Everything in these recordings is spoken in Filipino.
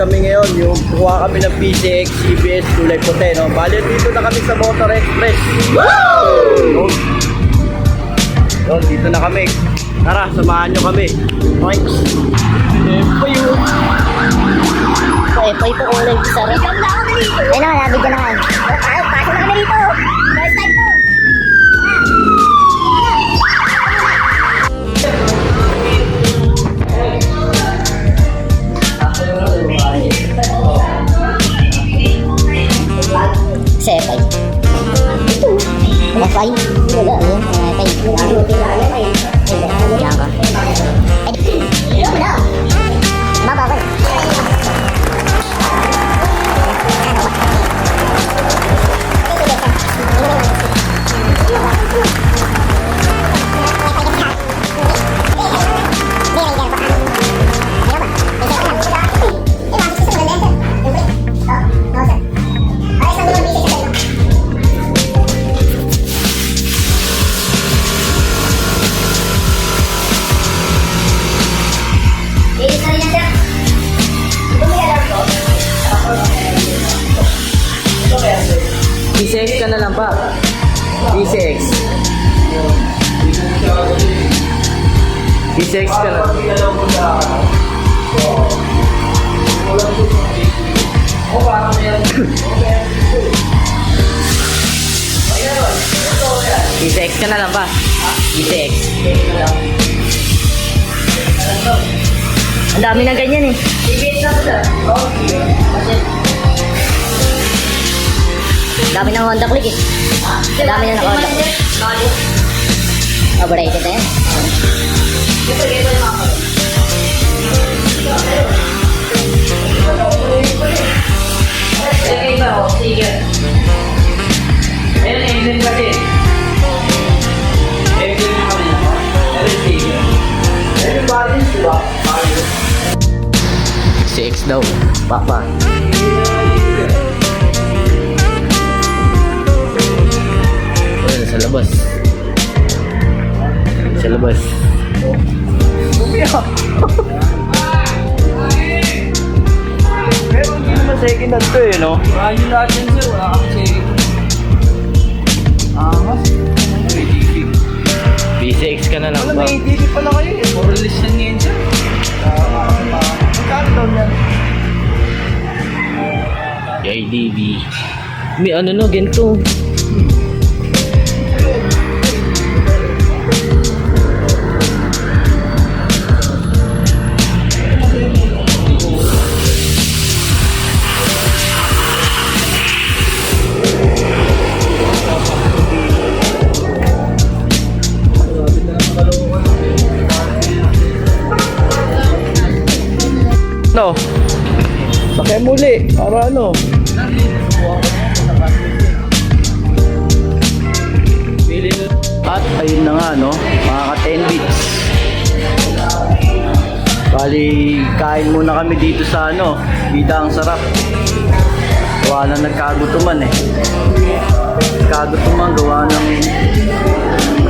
kami ngayon. Yung kuha kami ng PCX CBS kulay puti, no? Bali, dito na kami sa Motor Express. Wow! So, dito na kami. Tara, samahan nyo kami. Okay. Pa yun. Ito kulay sarap. Ayun na, nabigyan na nga. Pasok na kami dito. First time to. Sepay. Sepay. Wala. Mababa. PCX ka na lang pa. PCX. PCX ka na. PCX ka na lang pa. PCX. Ang dami na ganyan eh. Dami ng Honda Click eh. Dami na naka-Honda Click. Overrated na yan. Ayun, engine kasi. Engine na kami na. Ayun, balance, diba? CX daw. Papa. Sa labas. Sa labas. Pero hindi naman second hand to eh, no? Ayun natin sir, wala kang checking. Ahas. PCX ka na lang Wala, ba? may ATV pala kayo eh. Puro list yan ngayon sir. Magkano daw yan? JDB. May ano no, ganito. No. Sakay muli para ano? At ayun na nga no, mga ka-10 bits. Bali, kain muna kami dito sa ano, bida ang sarap. Gawa na nagkagutuman eh. Nagkagutuman, gawa ng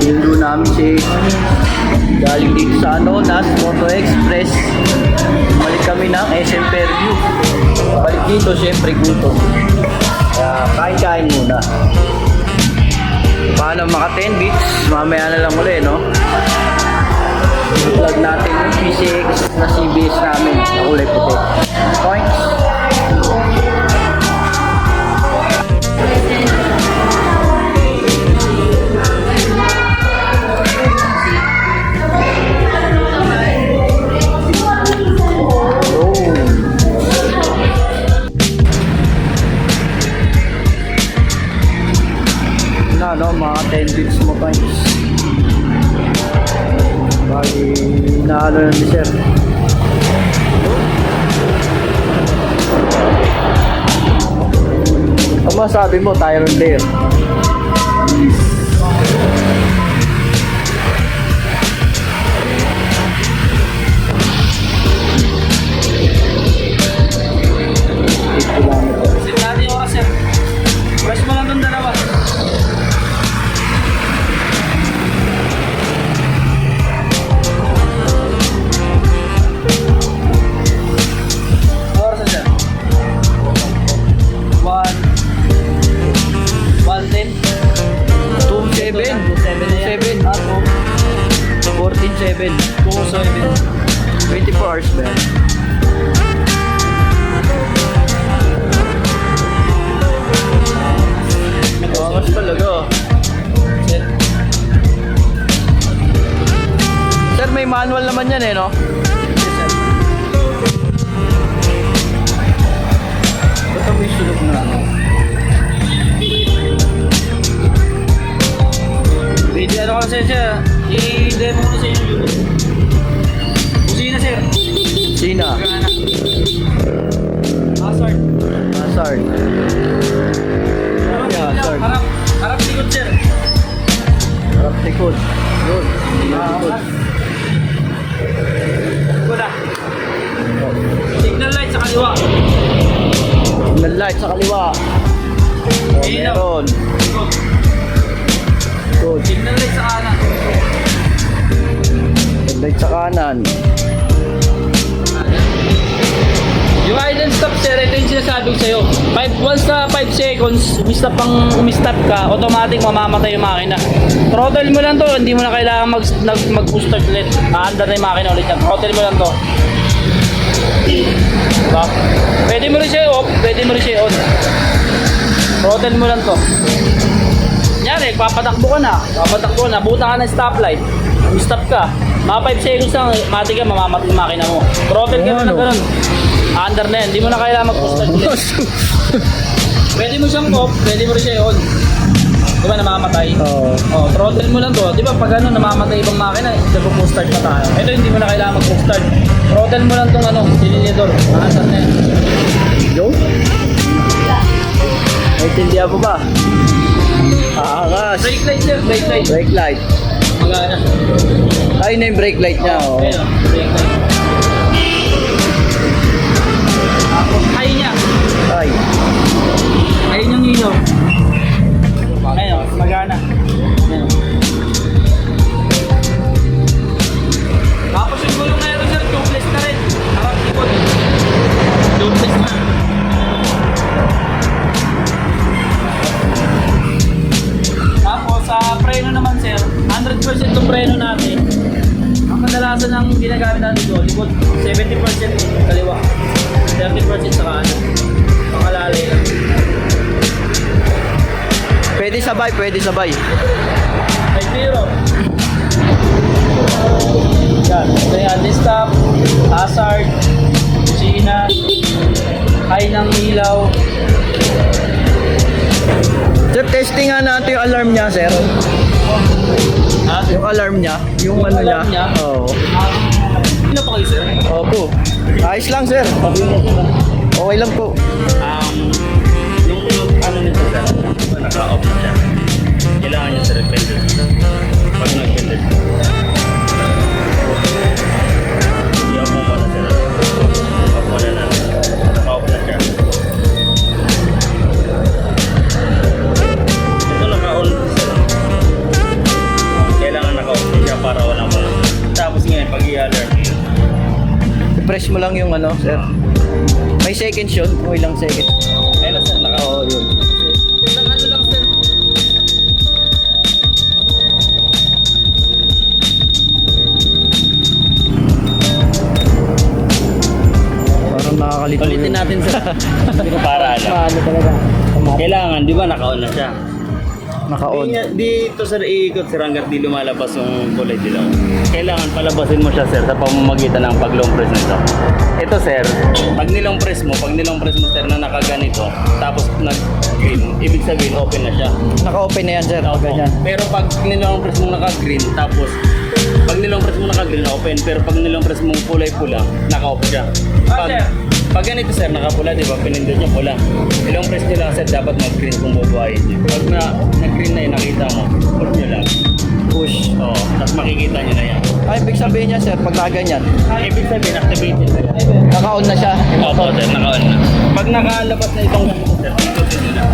niluto namin si galing dito sa ano, Nas Motor Express. Balik kami ng SM Fairview. Balik dito, syempre gutom. Kaya kain-kain muna. Paano maka 10 bits? Mamaya na lang ulit, no? I-plug natin yung PCX na CBS namin na kulay puti. Points. No, mga 10 bits mo points. Bali, naano na ni sir. Ang masabi mo, Tyron Lair. Sit natin yung oras sir. Press mo lang itong dalawa. Oras na sir. 7. 207. 24 hours ba yan? Angas talaga. Sir. Sir, may manual naman yan eh, no? Yes, sir. Ito may sunog na ano. Pwede ano kasi sir, i-demo ko na sa inyo yung kusina sir. Sina? Hazard. Hazard. Yeah, hazard. Harap likod sir. Harap likod. Yun. Likod. Wala. Signal light sa kaliwa. Signal light sa kaliwa. Oh, Ilaw. meron. Likod. Good. Signal light sa kanan. Signal light sa kanan. Yung idle stop sir, ito yung sinasabi ko sa'yo. Once na 5 seconds, umistop ka, automatic mamamatay yung makina. Throttle mo lang to, hindi mo na kailangan mag-booster ulit. Aandar na yung makina ulit yan. Throttle mo lang to. Diba? Pwede mo rin siya off, pwede mo rin siya on. Throttle mo lang to. Nyari, papatakbo ka na, buta ka ng stoplight. Stop ka. Mga 5 seconds lang, mati ka, mamamatay yung makina mo. Throttle ka na ganun. Under na yan, hindi mo na kailangan mag-booster ulit. Pwede mo siyang off, pwede mo rin siya on. Di ba namamatay? Oo. Oh, throttle mo lang to. Di ba pag ano, namamatay ibang makina, nag-booster pa tayo. Ito hindi mo na kailangan mag-booster. Throttle mo lang tong ano, silinidor. Under na yan. Yo? Naintindihan mo ba? Aangas. Brake light sir, brake light. Brake light. Magana. Ayun na yung brake light niya. Oh. Ayun, brake light. Tapos high niya. Ay. Ayun yung ilaw. Ayun, magana. Ayun. Tapos yung gulong na ito sir, tubeless na rin. Harap likod. Tubeless na. Tapos sa preno naman sir, 100% ng preno natin. Ang kadalasan ng ginagamit natin dito, likod 70% kaliwa, 30% sa kanan. Pakalalay lang. Pwede sabay, pwede sabay. 5-0. Yan. Ito yung anti-stop, hazard, kusina, high ng ilaw. Sir, testing nga natin yung alarm niya, sir. Ha? Yung alarm niya. Yung ano niya. alarm niya? Oo. Ano pa kayo sir? Opo. Ayos lang, sir. Okay lang po. Yung ano nito sir, naka-off na siya. Kailangan niya sa pendant. Pag nag-pendant, i-off mo muna sir. Off mo na. Naka-off na siya. Ito naka-on sir. Kailangan naka-off siya para walang wala. Tapos ngayon, pag i-alert yun, Press mo lang yung ano, sir. May seconds yun. Kung ilang seconds. ayun na sir, naka-off. Oo, yun. Isang ano lang sir. Parang nakakalito. Ulitin natin sir. Para alam. Paano talaga? Kailangan, di ba naka-on na siya? Naka-on. Dito sir, iikot sir hanggat di lumalabas yung kulay dilaw. Kailangan palabasin mo siya sir sa pamamagitan ng pag-long press nito. Ito sir, pag nilong press mo sir na nakaganito, tapos nag-green, ibig sabihin open na siya. Naka-open na yan, sir. Opo. Ganyan. Pero pag nilong press mo naka-green, tapos pag nilong press mo naka-green, open. Pero pag nilong press mo kulay pula, naka-off siya. Pag ganito sir, nakapula, di ba? Pinindot niya pula. Ilong press nyo lang sir, dapat mag-green kung bubuhayin niyo. Pag nag-green na yun, nakita mo, push nyo lang. Push. Oo, tapos makikita nyo na yan. Ay, ibig sabihin niya, sir, pag nakaganyan, Ibig sabihin, activated na yan. naka-on na siya. Opo sir, naka-on na. Pag nakalabas na itong ganito sir, ikutin nyo na.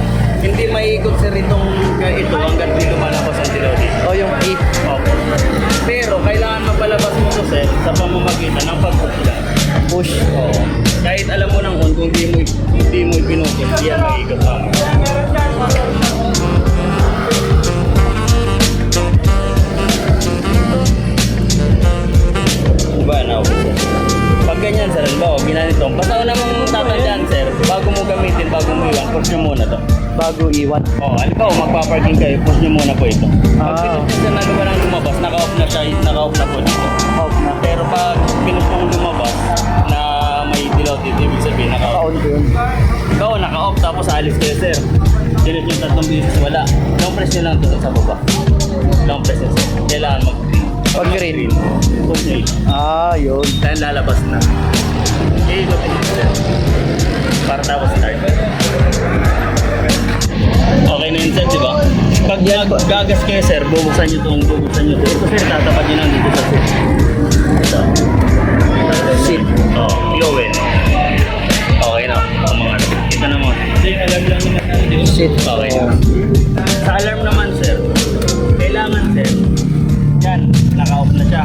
Hindi maiikot sir itong ito hanggang di lumalabas ang dilaw dito. O yung E. Opo. Pero kailangan mapalabas mo to sir sa pamamagitan ng pag-push lang. Push. Oo. Kahit alam mo ng on, kung hindi mo ipinukos, yan maiikot lang. nyo muna to. Bago iwan. Oh, halimbawa magpa-parking kayo, push nyo muna po ito. Pag Ah. pinush nyo na naman ang lumabas, naka-off na siya, naka-off na po dito. Off na. Pero pag pinush nyo lumabas na may dilaw dito, ibig sabihin naka-off. Kaon ko yun. Ikaw, naka-off tapos alis kayo, sir. Dinet yung 3 beses, wala. Long press nyo lang ito sa baba. Long press nyo, sir. Kailangan mag-green. Pag green. Push nyo ito. Ah, yun. Dahil lalabas na. Iikutin nyo, sir. Para tapos start. Okay na yun, sir, di ba? Pag gagas kayo, sir, bubuksan nyo itong, bubuksan nyo ito. Ito, sir, tatapat nyo lang dito sa seat. Ito. Seat. Oo, gawin. Okay na. Ang mga kita naman. Ito yung alarm lang naman. Di ba? Seat. Okay na. Sa alarm naman, sir, kailangan, sir, yan, naka-off na siya.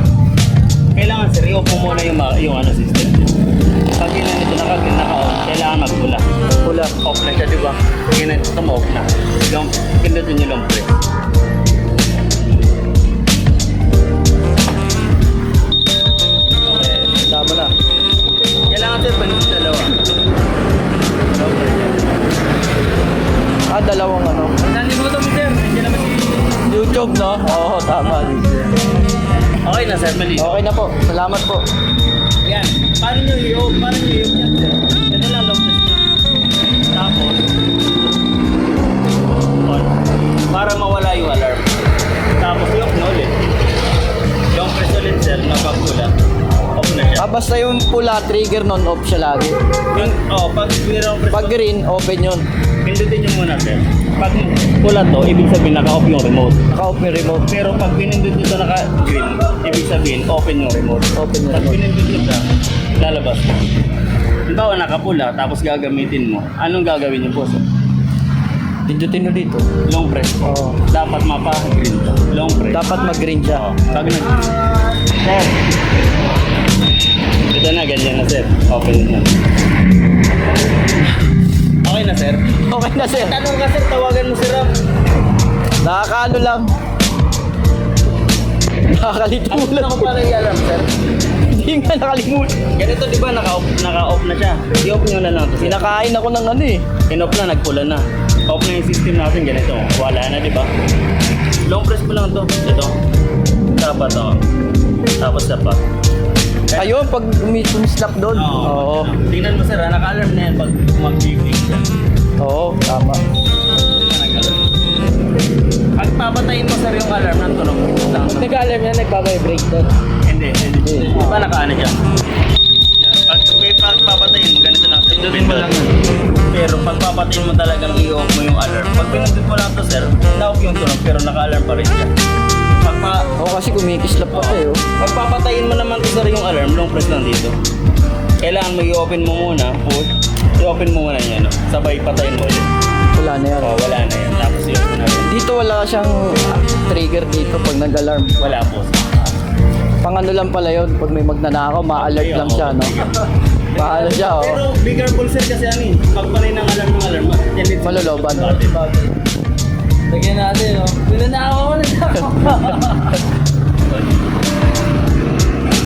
Kailangan, sir, i-off mo muna yung ano system. Pag yun nito naka-off, kailangan magpula. Pula. Off na siya, di ba? Yun na, ito off na. Yung, pindutin nyo lang pre. Okay. Tama na. Kailangan, sir, panutin dalawa. Okay. Ah, dalawang ano. Nalimutan mo, sir. Hindi naman si... YouTube, no? Oo, tama. Okay na, sir. Mali. Okay na po. Salamat po. Yan. Paano nyo i-off? Paano nyo i-off yan, sir? Ito lang, long press nyo. Tapos, on. Para mawala yung alarm. Tapos, i-off na ulit. Long press ulit, sir. Napagpula. Off na siya. Ah, basta yung pula, trigger non-off siya lagi. Yung, pag nirong press, Pag green, open yun. pindutin nyo muna, sir. Pag pula to, ibig sabihin naka-off yung remote. Naka-off yung remote. Pero pag pinindot nyo ito naka-green, ibig sabihin open yung remote. Open yung Pag remote. pinindot nyo ito, lalabas mo. Halimbawa nakapula, tapos gagamitin mo. Anong gagawin nyo po, sir? Pindutin mo dito. Long press. Oo. Dapat mapa-green to. Long press. Dapat mag-green siya. Pag nag-green. Sir. Ito na, ganyan na, sir. Open na. Okay na, sir. Okay na, sir. Tanong ka, sir. Tawagan mo, sir. Nakakaano lang. Nakakalito Ano lang. ako para i-alarm, sir? Hindi nga nakalimutan. Ganito, di ba, naka-off na siya. I-off nyo na lang ito. Pinakain ako ng ano eh. In-off na, nagpula na. Off na yung system natin, ganito. Wala na, di ba? Long press mo lang to. Ito. Dapat to. Tapos dapat. Ayun, pag sumislap doon. Oo. Tingnan mo, sir, naka-alarm na yan pag mag-big siya. Oo, tama. Pag papatayin mo, sir, yung alarm ng tunog. Pag nag-alarm yan, nagbabibrate doon. Hindi. Di ba naka-ano dyan? Pag papatayin mo, ganito lang. Pindutin mo lang. Pero pag papatayin mo talagang i-off mo yung alarm. Pag pinundin mo lang to, sir, na-off yung tunog pero naka-alarm pa rin siya. Oo, kasi kumikislap pa tayo. Pag papatayin mo naman to, sir, yung alarm, long press lang dito. Kailangan mo i-open mo muna, push. I-open mo muna yan, no? Sabay patayin mo ulit. Wala na yan. Wala na yan. Tapos i-open na rin. Dito wala siyang trigger dito pag nag-alarm. Wala po. Pang ano lang pala yun, pag may magnanakaw, ma-alert lang siya, no? Paano siya, oh. Pero be careful, sir, kasi ano eh. Pag panay ng alarm, yan it's Maloloban. Lagyan natin, no? Wala na ako.